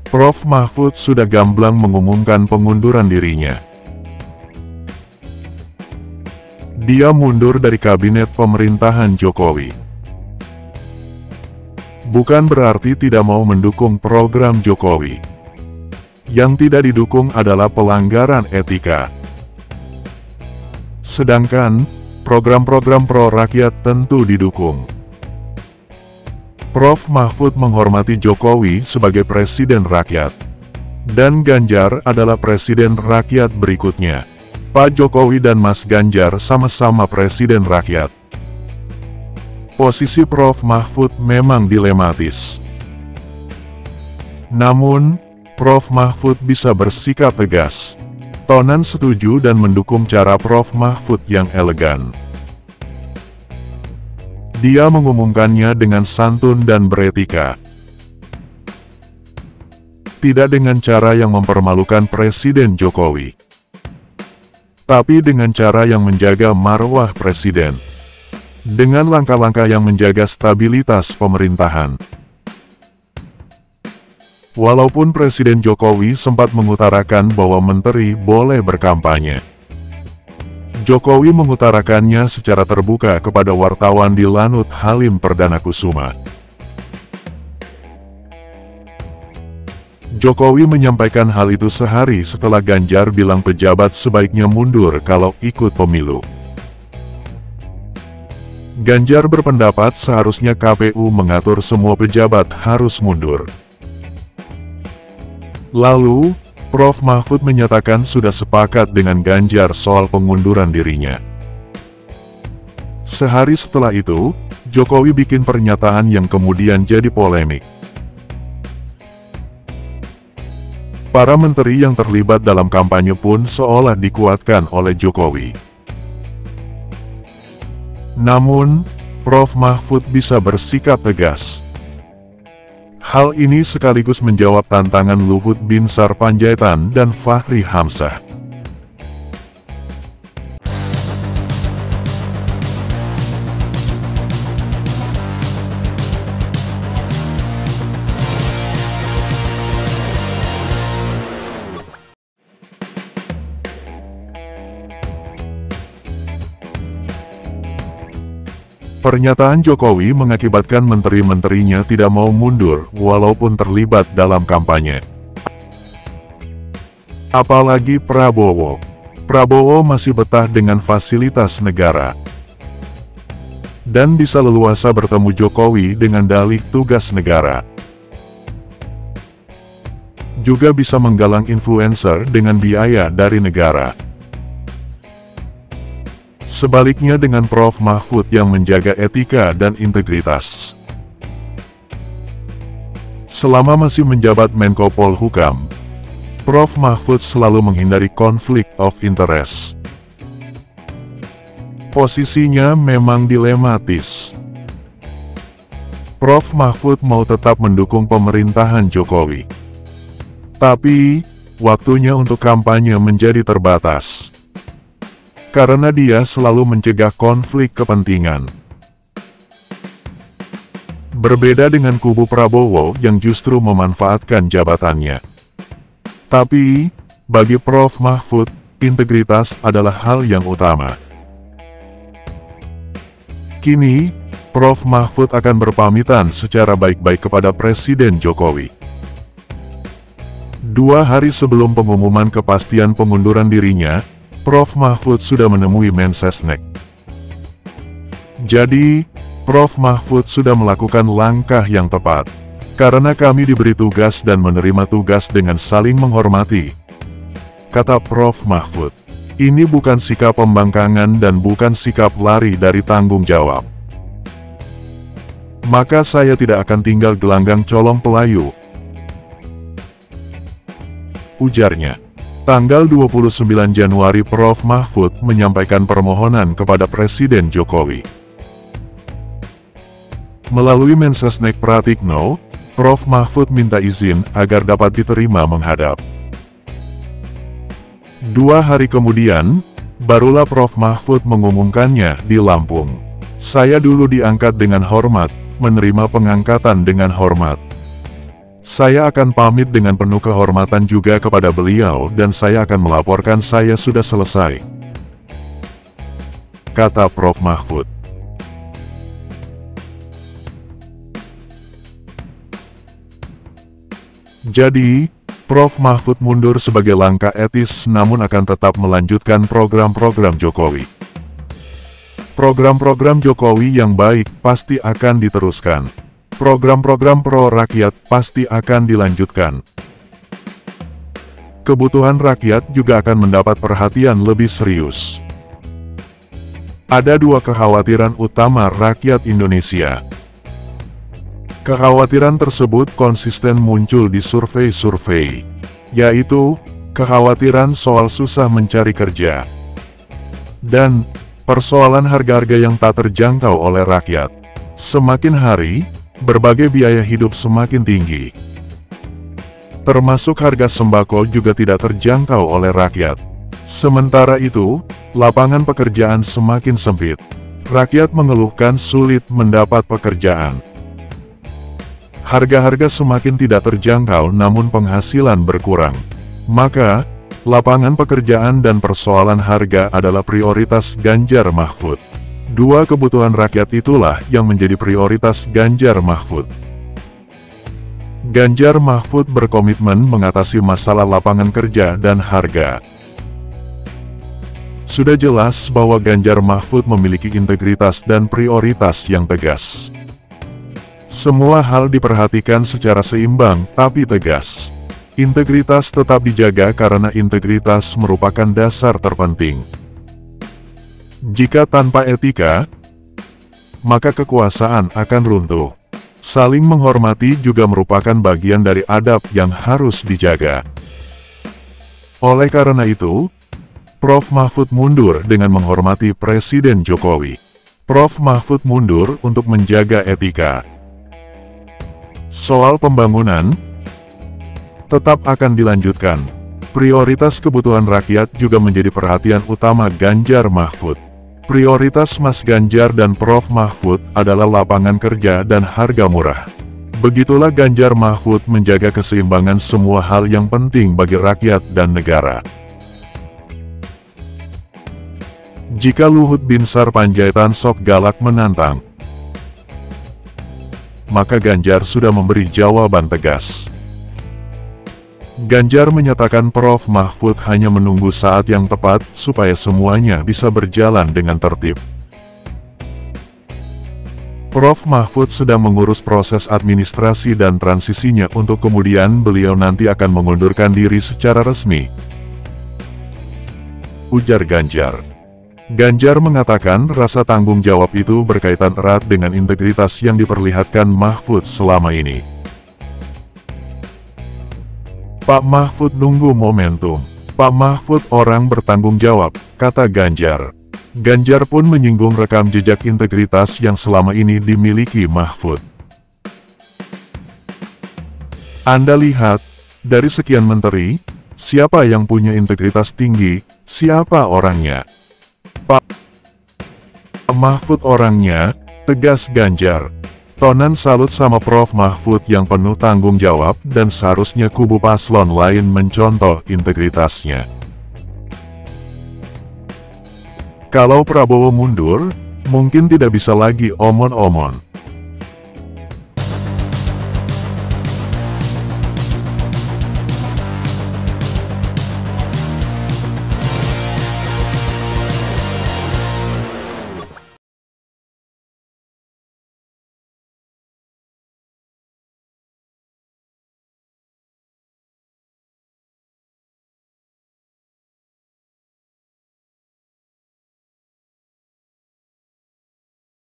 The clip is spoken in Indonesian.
Prof. Mahfud sudah gamblang mengumumkan pengunduran dirinya. Dia mundur dari kabinet pemerintahan Jokowi. Bukan berarti tidak mau mendukung program Jokowi. Yang tidak didukung adalah pelanggaran etika. Sedangkan, program-program pro-rakyat tentu didukung. Prof. Mahfud menghormati Jokowi sebagai presiden rakyat. Dan Ganjar adalah presiden rakyat berikutnya. Pak Jokowi dan Mas Ganjar sama-sama presiden rakyat. Posisi Prof. Mahfud memang dilematis. Namun, Prof. Mahfud bisa bersikap tegas. Tonan setuju dan mendukung cara Prof. Mahfud yang elegan. Dia mengumumkannya dengan santun dan beretika. Tidak dengan cara yang mempermalukan Presiden Jokowi. Tapi dengan cara yang menjaga marwah Presiden. Dengan langkah-langkah yang menjaga stabilitas pemerintahan. Walaupun Presiden Jokowi sempat mengutarakan bahwa menteri boleh berkampanye. Jokowi mengutarakannya secara terbuka kepada wartawan di Lanut Halim Perdana Kusuma. Jokowi menyampaikan hal itu sehari setelah Ganjar bilang pejabat sebaiknya mundur kalau ikut pemilu. Ganjar berpendapat seharusnya KPU mengatur semua pejabat harus mundur. Lalu, Prof. Mahfud menyatakan sudah sepakat dengan Ganjar soal pengunduran dirinya. Sehari setelah itu, Jokowi bikin pernyataan yang kemudian jadi polemik. Para menteri yang terlibat dalam kampanye pun seolah dikuatkan oleh Jokowi. Namun, Prof. Mahfud bisa bersikap tegas. Hal ini sekaligus menjawab tantangan Luhut Binsar Panjaitan dan Fahri Hamzah. Pernyataan Jokowi mengakibatkan menteri-menterinya tidak mau mundur walaupun terlibat dalam kampanye. Apalagi Prabowo. Prabowo masih betah dengan fasilitas negara. Dan bisa leluasa bertemu Jokowi dengan dalih tugas negara. Juga bisa menggalang influencer dengan biaya dari negara. Sebaliknya dengan Prof. Mahfud yang menjaga etika dan integritas. Selama masih menjabat Menko Polhukam, Prof. Mahfud selalu menghindari konflik of interest. Posisinya memang dilematis. Prof. Mahfud mau tetap mendukung pemerintahan Jokowi. Tapi, waktunya untuk kampanye menjadi terbatas. Karena dia selalu mencegah konflik kepentingan. Berbeda dengan kubu Prabowo yang justru memanfaatkan jabatannya. Tapi, bagi Prof. Mahfud, integritas adalah hal yang utama. Kini, Prof. Mahfud akan berpamitan secara baik-baik kepada Presiden Jokowi. 2 hari sebelum pengumuman kepastian pengunduran dirinya, Prof. Mahfud sudah menemui Mensesnek. Jadi, Prof. Mahfud sudah melakukan langkah yang tepat. Karena kami diberi tugas dan menerima tugas dengan saling menghormati. Kata Prof. Mahfud. Ini bukan sikap pembangkangan dan bukan sikap lari dari tanggung jawab. Maka saya tidak akan tinggal gelanggang colong pelayu. Ujarnya. Tanggal 29 Januari Prof. Mahfud menyampaikan permohonan kepada Presiden Jokowi. Melalui Mensesnek Pratikno, Prof. Mahfud minta izin agar dapat diterima menghadap. 2 hari kemudian, barulah Prof. Mahfud mengumumkannya di Lampung. Saya dulu diangkat dengan hormat, menerima pengangkatan dengan hormat. Saya akan pamit dengan penuh kehormatan juga kepada beliau dan saya akan melaporkan saya sudah selesai, kata Prof. Mahfud. Jadi, Prof. Mahfud mundur sebagai langkah etis namun akan tetap melanjutkan program-program Jokowi. Program-program Jokowi yang baik pasti akan diteruskan. Program-program pro rakyat pasti akan dilanjutkan. Kebutuhan rakyat juga akan mendapat perhatian lebih serius. Ada dua kekhawatiran utama rakyat Indonesia. Kekhawatiran tersebut konsisten muncul di survei-survei, yaitu kekhawatiran soal susah mencari kerja dan persoalan harga-harga yang tak terjangkau oleh rakyat. Semakin hari, berbagai biaya hidup semakin tinggi. Termasuk harga sembako juga tidak terjangkau oleh rakyat. Sementara itu, lapangan pekerjaan semakin sempit. Rakyat mengeluhkan sulit mendapat pekerjaan. Harga-harga semakin tidak terjangkau namun penghasilan berkurang. Maka, lapangan pekerjaan dan persoalan harga adalah prioritas Ganjar Mahfud. Dua kebutuhan rakyat itulah yang menjadi prioritas Ganjar Mahfud. Ganjar Mahfud berkomitmen mengatasi masalah lapangan kerja dan harga. Sudah jelas bahwa Ganjar Mahfud memiliki integritas dan prioritas yang tegas. Semua hal diperhatikan secara seimbang tapi tegas. Integritas tetap dijaga karena integritas merupakan dasar terpenting. Jika tanpa etika, maka kekuasaan akan runtuh. Saling menghormati juga merupakan bagian dari adab yang harus dijaga. Oleh karena itu, Prof. Mahfud mundur dengan menghormati Presiden Jokowi. Prof. Mahfud mundur untuk menjaga etika. Soal pembangunan tetap akan dilanjutkan. Prioritas kebutuhan rakyat juga menjadi perhatian utama Ganjar Mahfud. Prioritas Mas Ganjar dan Prof. Mahfud adalah lapangan kerja dan harga murah. Begitulah Ganjar Mahfud menjaga keseimbangan semua hal yang penting bagi rakyat dan negara. Jika Luhut Binsar Panjaitan sok galak menantang, maka Ganjar sudah memberi jawaban tegas. Ganjar menyatakan Prof. Mahfud hanya menunggu saat yang tepat supaya semuanya bisa berjalan dengan tertib. Prof. Mahfud sedang mengurus proses administrasi dan transisinya untuk kemudian beliau nanti akan mengundurkan diri secara resmi, ujar Ganjar. Ganjar mengatakan rasa tanggung jawab itu berkaitan erat dengan integritas yang diperlihatkan Mahfud selama ini. Pak Mahfud nunggu momentum. Pak Mahfud orang bertanggung jawab, kata Ganjar. Ganjar pun menyinggung rekam jejak integritas yang selama ini dimiliki Mahfud. Anda lihat, dari sekian menteri, siapa yang punya integritas tinggi, siapa orangnya? Pak Mahfud orangnya, tegas Ganjar. Tonan salut sama Prof. Mahfud yang penuh tanggung jawab dan seharusnya kubu paslon lain mencontoh integritasnya. Kalau Prabowo mundur, mungkin tidak bisa lagi omon-omon.